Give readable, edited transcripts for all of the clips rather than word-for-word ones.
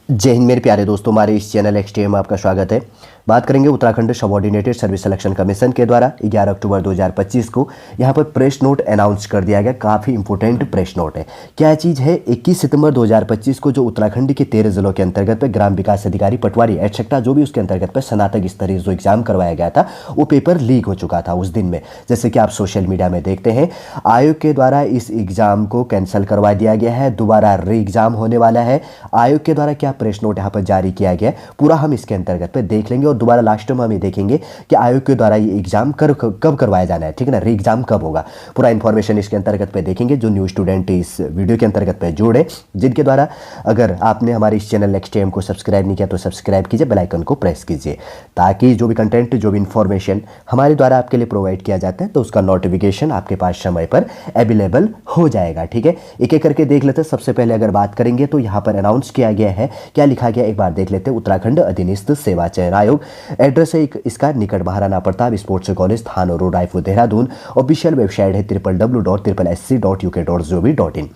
जय हिंद मेरे प्यारे दोस्तों, हमारे इस चैनल एक्सटीएम में आपका स्वागत है। बात करेंगे Uttarakhand subordinated service selection commission के द्वारा 11 अक्टूबर 2025 को यहाँ पर प्रेस नोट अनाउंस कर दिया गया। काफ़ी इंपॉर्टेंट प्रेस नोट है। क्या चीज़ है? 21 सितंबर 2025 को जो उत्तराखंड के 13 जिलों के अंतर्गत पे ग्राम विकास अधिकारी पटवारी एटसेट्रा जो भी उसके अंतर्गत पे स्नातक स्तरीय जो एग्जाम करवाया गया था वो पेपर लीक हो चुका था उस दिन में। जैसे कि आप सोशल मीडिया में देखते हैं, आयोग के द्वारा इस एग्जाम को कैंसिल करवा दिया गया है। दोबारा री एग्जाम होने वाला है। आयोग के द्वारा क्या प्रेस नोट यहाँ पर जारी किया गया पूरा हम इसके अंतर्गत पे देख लेंगे और दोबारा लास्ट में हम ये देखेंगे कि आयोग के द्वारा ये एग्जाम कब करवाया जाना है, ठीक है ना, री एग्जाम कब होगा। पूरा इंफॉर्मेशन इसके अंतर्गत पे देखेंगे। जो न्यू स्टूडेंट इस वीडियो के अंतर्गत पे जुड़े, जिनके द्वारा अगर आपने हमारे इस चैनल एक्सटीएम को सब्सक्राइब नहीं किया तो सब्सक्राइब कीजिए, बेल आइकन को प्रेस कीजिए, ताकि जो भी कंटेंट जो भी इंफॉर्मेशन हमारे द्वारा आपके लिए प्रोवाइड किया जाता है तो उसका नोटिफिकेशन आपके पास समय पर अवेलेबल हो जाएगा। ठीक है, एक एक करके देख लेते हैं। सबसे पहले अगर बात करेंगे तो यहाँ पर अनाउंस किया गया है, क्या लिखा गया एक बार देख लेते हैं। उत्तराखंड अधीनस्थ सेवा चयन आयोग, एड्रेस है इसका निकट महाराणा प्रताप स्पोर्ट्स कॉलेज थाना road Raipur Dehradun. Official website है www.sc.uk.gov.in।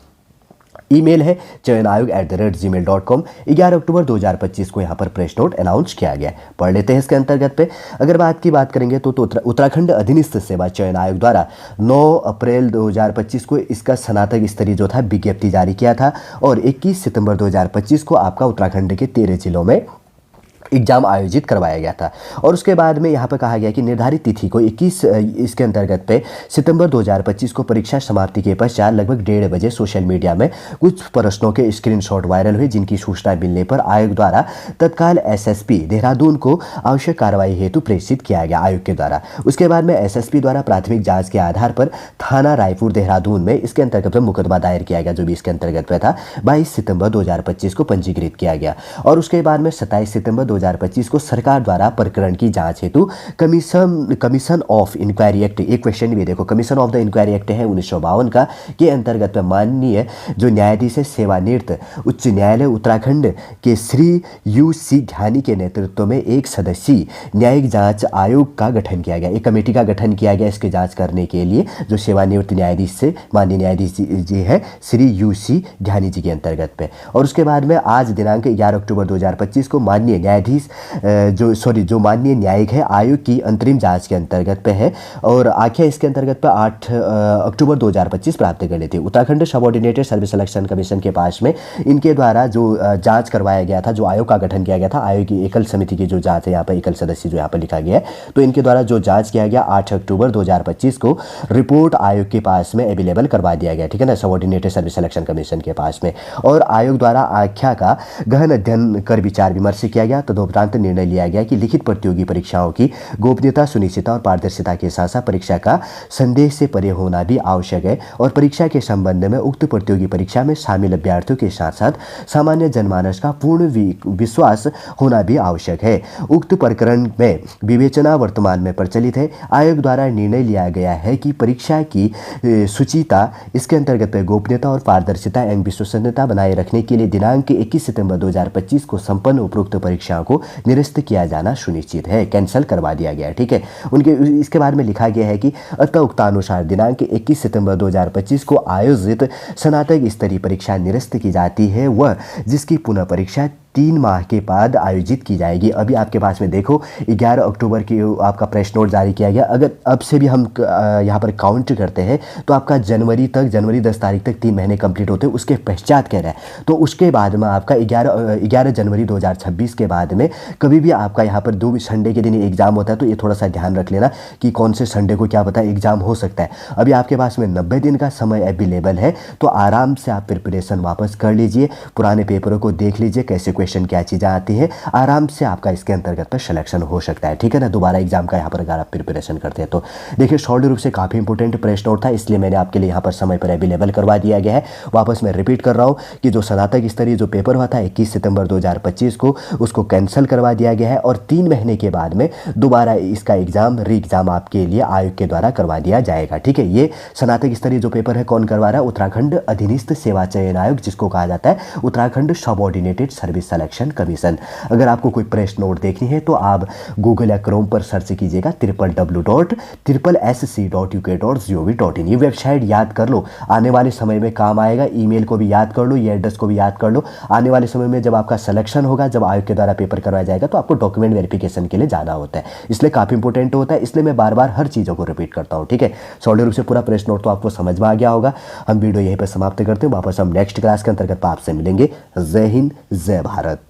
ईमेल है chayanayog@gmail.com। 11 अक्टूबर 2025 को यहाँ पर प्रेस नोट अनाउंस किया गया है। पढ़ लेते हैं इसके अंतर्गत पे। अगर बात करेंगे तो उत्तराखंड अधीनस्थ सेवा चयन आयोग द्वारा 9 अप्रैल 2025 को इसका स्नातक स्तरीय जो था विज्ञप्ति जारी किया था और 21 सितंबर 2025 को आपका उत्तराखंड के 13 जिलों में एग्जाम आयोजित करवाया गया था। और उसके बाद में यहाँ पर कहा गया कि निर्धारित तिथि को 21 इसके अंतर्गत पे सितंबर 2025 को परीक्षा समाप्ति के पश्चात लगभग 1:30 बजे सोशल मीडिया में कुछ प्रश्नों के स्क्रीनशॉट वायरल हुए, जिनकी सूचना मिलने पर आयोग द्वारा तत्काल एसएसपी देहरादून को आवश्यक कार्रवाई हेतु प्रेषित किया गया आयोग के द्वारा। उसके बाद में एसएसपी द्वारा प्राथमिक जाँच के आधार पर थाना रायपुर देहरादून में इसके अंतर्गत मुकदमा दायर किया गया, जो भी इसके अंतर्गत पे था। 22 सितंबर 2025 को पंजीकृत किया गया और उसके बाद में 27 सितंबर 2025 को सरकार द्वारा प्रकरण की जांच हेतु कमीशन ऑफ इंक्वायरी एक्ट, एक क्वेश्चन भी देखो, commission of the inquiry act है 1952 का, के अंतर्गत माननीय जो न्यायाधीश है सेवानिवृत्त उच्च न्यायालय उत्तराखंड के श्री यूसी ध्यानी के नेतृत्व में एक सदस्यीय न्यायिक जांच आयोग का गठन किया गया। एक कमेटी का गठन किया गया इसकी जांच करने के लिए, जो सेवानिवृत्त न्यायाधीश से माननीय न्यायाधीश जी है श्री यूसी ध्यानी जी के अंतर्गत पे। और उसके बाद में आज दिनांक 11 अक्टूबर 2025 को माननीय न्यायाधीश जो माननीय न्यायिक है आयोग की अंतरिम जांच के अंतर्गत पे है और आख्या इसके अंतर्गत पे 8 अक्टूबर 2025 प्राप्त कर ली थी। Uttarakhand subordinated service selection commission के पास में इनके द्वारा जो जांच करवाया गया था, जो आयोग का गठन किया गया था, आयोग की एकल समिति की जो जांच है, यहाँ पर एकल सदस्य जो यहाँ पर लिखा गया है, तो इनके द्वारा जो जांच किया गया 8 अक्टूबर 2025 को रिपोर्ट आयोग के पास में अवेलेबल करवा दिया गया, ठीक है ना, सबऑर्डिनेटेड सर्विस सिलेक्शन कमीशन के पास में। और आयोग द्वारा आख्या का गहन अध्ययन कर विचार विमर्श किया गया। तदुपरांत निर्णय लिया गया कि लिखित प्रतियोगी परीक्षाओं की गोपनीयता सुनिश्चितता और पारदर्शिता के साथ साथ परीक्षा का संदेह से परे होना भी आवश्यक है और परीक्षा के संबंध में उक्त प्रतियोगी परीक्षा में शामिल अभ्यर्थियों के साथ साथ सामान्य जनमानस का पूर्ण विश्वास होना भी आवश्यक है। उक्त प्रकरण में विवेचना वर्तमान में प्रचलित है। आयोग द्वारा निर्णय लिया गया है कि परीक्षा की शुचिता, इसके अंतर्गत गोपनीयता और पारदर्शिता एवं विश्वसनीयता बनाए रखने के लिए दिनांक 21 सितंबर 2025 को संपन्न उपरोक्त परीक्षाओं को निरस्त किया जाना सुनिश्चित है, कैंसिल करवा दिया गया। ठीक है, उनके इसके बारे में लिखा गया है कि अतः उक्तानुसार दिनांक 21 सितंबर 2025 को आयोजित स्नातक स्तरीय परीक्षा निरस्त की जाती है, वह जिसकी पुनः परीक्षा 3 माह के बाद आयोजित की जाएगी। अभी आपके पास में देखो 11 अक्टूबर की आपका प्रेस नोट जारी किया गया। अगर अब से भी हम यहाँ पर काउंट करते हैं तो आपका जनवरी 10 तारीख तक 3 महीने कंप्लीट होते हैं। उसके पश्चात कह रहा है तो उसके बाद में आपका 11 जनवरी 2026 के बाद में कभी भी आपका यहाँ पर 2 संडे के दिन एग्जाम होता है, तो ये थोड़ा सा ध्यान रख लेना कि कौन से संडे को क्या पता एग्जाम हो सकता है। अभी आपके पास में 90 दिन का समय अवेलेबल है, तो आराम से आप प्रिपरेशन वापस कर लीजिए, पुराने पेपरों को देख लीजिए कैसे क्वेश्चन क्या चीज़ें आती हैं, आराम से आपका इसके अंतर्गत पर सिलेक्शन हो सकता है, ठीक है ना, दोबारा एग्जाम का यहाँ पर अगर आप प्रिपरेशन करते हैं तो। देखिए शॉर्ट रूप से काफ़ी इंपॉर्टेंट प्रेस नोट था, इसलिए मैंने आपके लिए यहाँ पर समय पर अवेलेबल करवा दिया गया है। वापस मैं रिपीट कर रहा हूँ कि जो स्नातक स्तरीय जो पेपर हुआ था 21 सितंबर 2025 को, उसको कैंसिल करवा दिया गया है और 3 महीने के बाद में दोबारा इसका री एग्जाम आपके लिए आयोग के द्वारा करवा दिया जाएगा। ठीक है, ये स्नातक स्तरीय जो पेपर है कौन करवा रहा है? उत्तराखंड अधीनस्थ सेवा चयन आयोग, जिसको कहा जाता है Uttarakhand subordinated service selection commission. अगर आपको कोई प्रेस नोट देखनी है तो आप गूगल या क्रोम पर सर्च कीजिएगा www.SSC.uk.gov.in। ये वेबसाइट याद कर लो, आने वाले समय में काम आएगा। ईमेल को भी याद कर लो, ये एड्रेस को भी याद कर लो। आने वाले समय में जब आपका सिलेक्शन होगा, जब आयोग के द्वारा पेपर करवाया जाएगा, तो आपको डॉक्यूमेंट वेरिफिकेशन के लिए जाना होता है, इसलिए काफ़ी इंपॉर्टेंट होता है। इसलिए मैं बार बार हर चीज़ों को रिपीट करता हूँ, ठीक है। सॉलिड रूप से पूरा प्रेस नोट तो आपको समझ में आ गया होगा। हम वीडियो यहीं पर समाप्त करते हैं, वापस हम नेक्स्ट क्लास के अंतर्गत आपसे मिलेंगे। जय हिंद, जय भारत।